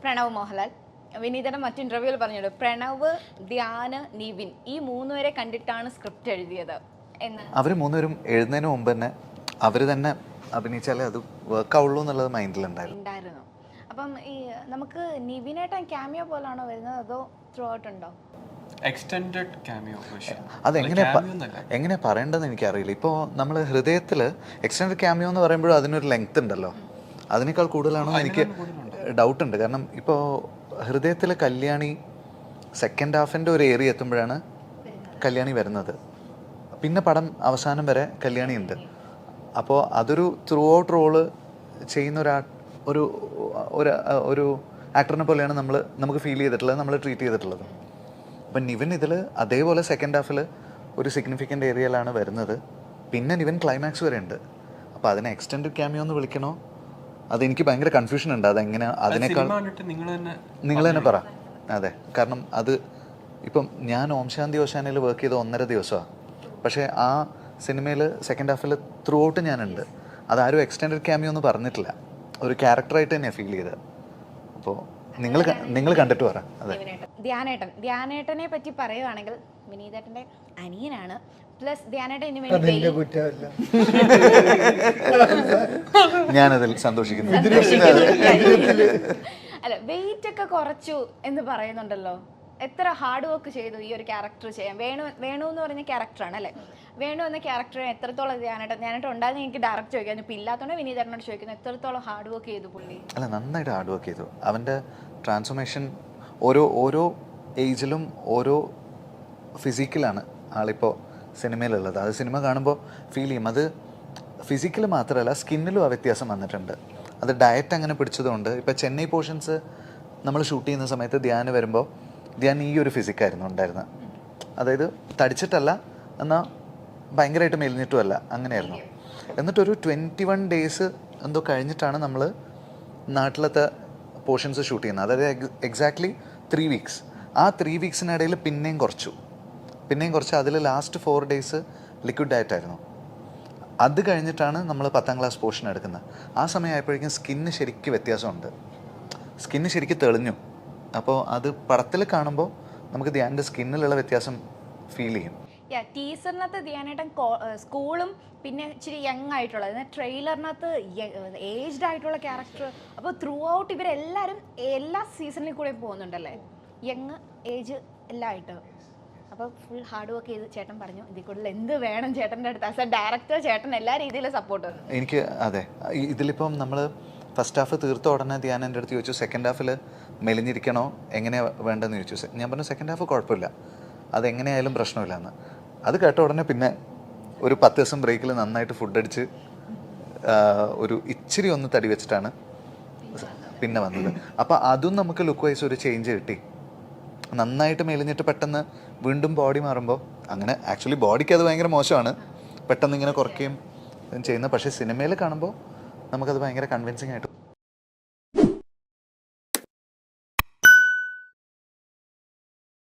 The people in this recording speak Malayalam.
പ്രണവ് മോഹൻലാൽ വിനീതയുടെ മറ്റു ഇന്റർവ്യൂവിൽ പറഞ്ഞിട്ടുണ്ട് പ്രണവ്, ധ്യാന്, നിവിൻ ഈ മൂന്നുപേരെ കണ്ടിട്ടാണ് സ്ക്രിപ്റ്റ് എഴുതിയത് എന്ന്. അവർ മൂന്നുപേരും എഴുതുന്നതിന് മുമ്പ് തന്നെ അവർ തന്നെ അഭിനയിച്ചാലേ അത് വർക്ക് ആവുള്ളൂ എന്നുള്ളത് മൈൻഡിലുണ്ടായിരുന്നു. അപ്പം ഈ നമുക്ക് നിവിനായിട്ട് ക്യാമിയോ പോലാണോ വരുന്നത് അതോ ത്രൂ ഔട്ട് ഉണ്ടോ? എക്സ്റ്റെൻഡഡ് ക്യാമിയോ എങ്ങനെ പറയേണ്ടതെന്ന് എനിക്കറിയില്ല. ഇപ്പോൾ നമ്മൾ ഹൃദയത്തിൽ എക്സ്റ്റെൻഡഡ് ക്യാമിയോ എന്ന് പറയുമ്പോഴും അതിനൊരു ലെങ്ത് ഉണ്ടല്ലോ, അതിനേക്കാൾ കൂടുതലാണോ എനിക്ക് ഡൗട്ട് ഉണ്ട്. കാരണം ഇപ്പോൾ ഹൃദയത്തിൽ കല്യാണി സെക്കൻഡ് ഹാഫിൻ്റെ ഒരു ഏരിയ എത്തുമ്പോഴാണ് കല്യാണി വരുന്നത്. പിന്നെ പടം അവസാനം വരെ കല്യാണി ഉണ്ട്. അപ്പോൾ അതൊരു ത്രൂ ഔട്ട് റോള് ചെയ്യുന്ന ഒരു ഒരു ആക്ടറിനെ പോലെയാണ് നമുക്ക് ഫീൽ ചെയ്തിട്ടുള്ളത്, നമ്മൾ ട്രീറ്റ് ചെയ്തിട്ടുള്ളത്. അപ്പം നിവിൻ ഇതിൽ അതേപോലെ സെക്കൻഡ് ഹാഫിൽ ഒരു സിഗ്നിഫിക്കൻ്റ് ഏരിയയിലാണ് വരുന്നത്. പിന്നെ നിവിൻ ക്ലൈമാക്സ് വരെ ഉണ്ട്. അപ്പോൾ അതിനെ എക്സ്റ്റെൻഡ് ക്യാമിയോ എന്ന് വിളിക്കണോ, അതെനിക്ക് ഭയങ്കര കൺഫ്യൂഷൻ ഉണ്ട്. അതെങ്ങനെ അതിനേക്കാൾ നിങ്ങൾ തന്നെ പറ. അതെ, കാരണം അത് ഇപ്പം ഞാൻ ഓം ശാന്തി ഓശാനയിൽ വർക്ക് ചെയ്ത 1.5 ദിവസമാണ്. പക്ഷേ ആ സിനിമയിൽ സെക്കൻഡ് ഹാഫിൽ ത്രൂ ഔട്ട് ഞാനുണ്ട്. അതാരും എക്സ്റ്റെൻഡഡ് ക്യാമിയോ എന്ന് പറഞ്ഞിട്ടില്ല, ഒരു ക്യാരക്ടറായിട്ട് തന്നെയാണ് ഫീൽ ചെയ്തത്. അപ്പോൾ നിങ്ങൾ കണ്ടിട്ട് പറ. അതെ, ധ്യാനേട്ടനെ പറ്റി പറയുവാണെങ്കിൽ വിനീതേട്ടൻ്റെ അനിയനാണ്. പ്ലസ് ധ്യാനേട്ടൻ ഇനി വേണ്ടി ഞാനതിൽ സന്തോഷിക്കുന്നു. അല്ല, വെയിറ്റ് ഒക്കെ കുറച്ചു എന്ന് പറയുന്നുണ്ടല്ലോ. എത്ര ഹാർഡ് വർക്ക് ചെയ്തു ഈ ഒരു ക്യാരക്ടർ ചെയ്യാൻ? വേണു എന്ന് പറഞ്ഞ ക്യാരക്ടറാണ് അല്ലേ? വേണു എന്ന ക്യാരക്ടറിനെ എത്രത്തോളം ഞാനായിട്ട് ഉണ്ടാകുന്ന എനിക്ക് ഡയറക്റ്റ് ചോദിക്കാൻ, ഇപ്പം ഇല്ലാത്തതുകൊണ്ട് വിനീതേട്ടനോട് ചോദിക്കുന്നു, എത്രത്തോളം ഹാർഡ് വർക്ക് ചെയ്തു പുള്ളി? അല്ല, നന്നായിട്ട് ഹാർഡ് വർക്ക് ചെയ്തു. അവൻ്റെ ട്രാൻസ്ഫോർമേഷൻ ഓരോ ഏജിലും ഓരോ ഫിസിക്കലാണ് ആളിപ്പോൾ സിനിമയിലുള്ളത്. അത് സിനിമ കാണുമ്പോൾ ഫീൽ ചെയ്യും. അത് ഫിസിക്കൽ മാത്രമല്ല, സ്കിന്നിലും ആ വ്യത്യാസം വന്നിട്ടുണ്ട്. അത് ഡയറ്റ് അങ്ങനെ പിടിച്ചതുകൊണ്ട് ഇപ്പോൾ ചെന്നൈ പോർഷൻസ് നമ്മൾ ഷൂട്ട് ചെയ്യുന്ന സമയത്ത് ധ്യാൻ വരുമ്പോൾ ധ്യാൻ ഈ ഒരു ഫിസിക്കായിരുന്നു ഉണ്ടായിരുന്നത്. അതായത് തടിച്ചിട്ടല്ല, എന്നാൽ ഭയങ്കരമായിട്ട് മെലിഞ്ഞിട്ടുമല്ല, അങ്ങനെയായിരുന്നു. എന്നിട്ടൊരു 21 days എന്തോ കഴിഞ്ഞിട്ടാണ് നമ്മൾ നാട്ടിലത്തെ പോർഷൻസ് ഷൂട്ട് ചെയ്യുന്നത്. അതായത് എക്സാക്ട്ലി 3 weeks. ആ 3 weeksനിടയിൽ പിന്നെയും കുറച്ച് അതിൽ ലാസ്റ്റ് 4 days ലിക്വിഡ് ഡയറ്റ് ആയിരുന്നു. അത് കഴിഞ്ഞിട്ടാണ് നമ്മൾ 10th class പോർഷൻ എടുക്കുന്നത്. ആ സമയമായപ്പോഴേക്കും സ്കിന്ന് ശരിക്കും വ്യത്യാസമുണ്ട്, സ്കിന്ന് ശരിക്കും തെളിഞ്ഞു. അപ്പോൾ അത് പടത്തിൽ കാണുമ്പോൾ നമുക്ക് ധ്യാൻ്റെ സ്കിന്നിലുള്ള വ്യത്യാസം ഫീൽ ചെയ്യും. ടീസറിനകത്ത് ധ്യാനേട്ടൻ സ്കൂളും പിന്നെ ഇച്ചിരി യങ് ആയിട്ടുള്ളത്, ട്രെയിലറിനകത്ത് ഏജ്ഡ് ആയിട്ടുള്ള ക്യാരക്ടർ. അപ്പോൾ ത്രൂ ഔട്ട് ഇവരെല്ലാവരും എല്ലാ സീസണിൽ കൂടെ പോകുന്നുണ്ടല്ലേ, യങ് ഏജ് എല്ലാം ആയിട്ട്. അപ്പോൾ ഫുൾ ഹാർഡ് വർക്ക് ചെയ്ത് ചേട്ടൻ പറഞ്ഞു ഇതിൽ കൂടുതൽ എന്ത് വേണം ചേട്ടൻ്റെ അടുത്ത്. ആസ് എ ഡയറക്ടർ ചേട്ടൻ എല്ലാ രീതിയിലും സപ്പോർട്ട് എനിക്ക്. അതെ, ഇതിലിപ്പം നമ്മൾ ഫസ്റ്റ് ഹാഫ് തീർത്ത ഉടനെ ധ്യാൻ എൻ്റെ അടുത്ത് ചോദിച്ചു സെക്കൻഡ് ഹാഫിൽ മെലിഞ്ഞിരിക്കണോ എങ്ങനെയാണ് വേണ്ടതെന്ന് ചോദിച്ചു. ഞാൻ പറഞ്ഞു സെക്കൻഡ് ഹാഫ് കുഴപ്പമില്ല, അതെങ്ങനെയായാലും പ്രശ്നമില്ല എന്ന്. അത് കേട്ട ഉടനെ പിന്നെ ഒരു 10 ദിവസം ബ്രേക്കിൽ നന്നായിട്ട് ഫുഡ് അടിച്ച് ഒരു ഇച്ചിരി ഒന്ന് തടി വെച്ചിട്ടാണ് പിന്നെ വന്നത്. അപ്പോൾ അതും നമുക്ക് ലുക്ക് വൈസ് ഒരു ചേഞ്ച് കിട്ടി. നന്നായിട്ട് മെലിഞ്ഞിട്ട് പെട്ടെന്ന് വീണ്ടും ബോഡി മാറുമ്പോൾ അങ്ങനെ ആക്ച്വലി ബോഡിക്ക് അത് ഭയങ്കര മോശമാണ്, പെട്ടെന്ന് ഇങ്ങനെ കുറയ്ക്കുകയും ചെയ്യുന്നത്. പക്ഷേ സിനിമയിൽ കാണുമ്പോൾ നമുക്കത് ഭയങ്കര കൺവിൻസിങ് ആയിട്ട്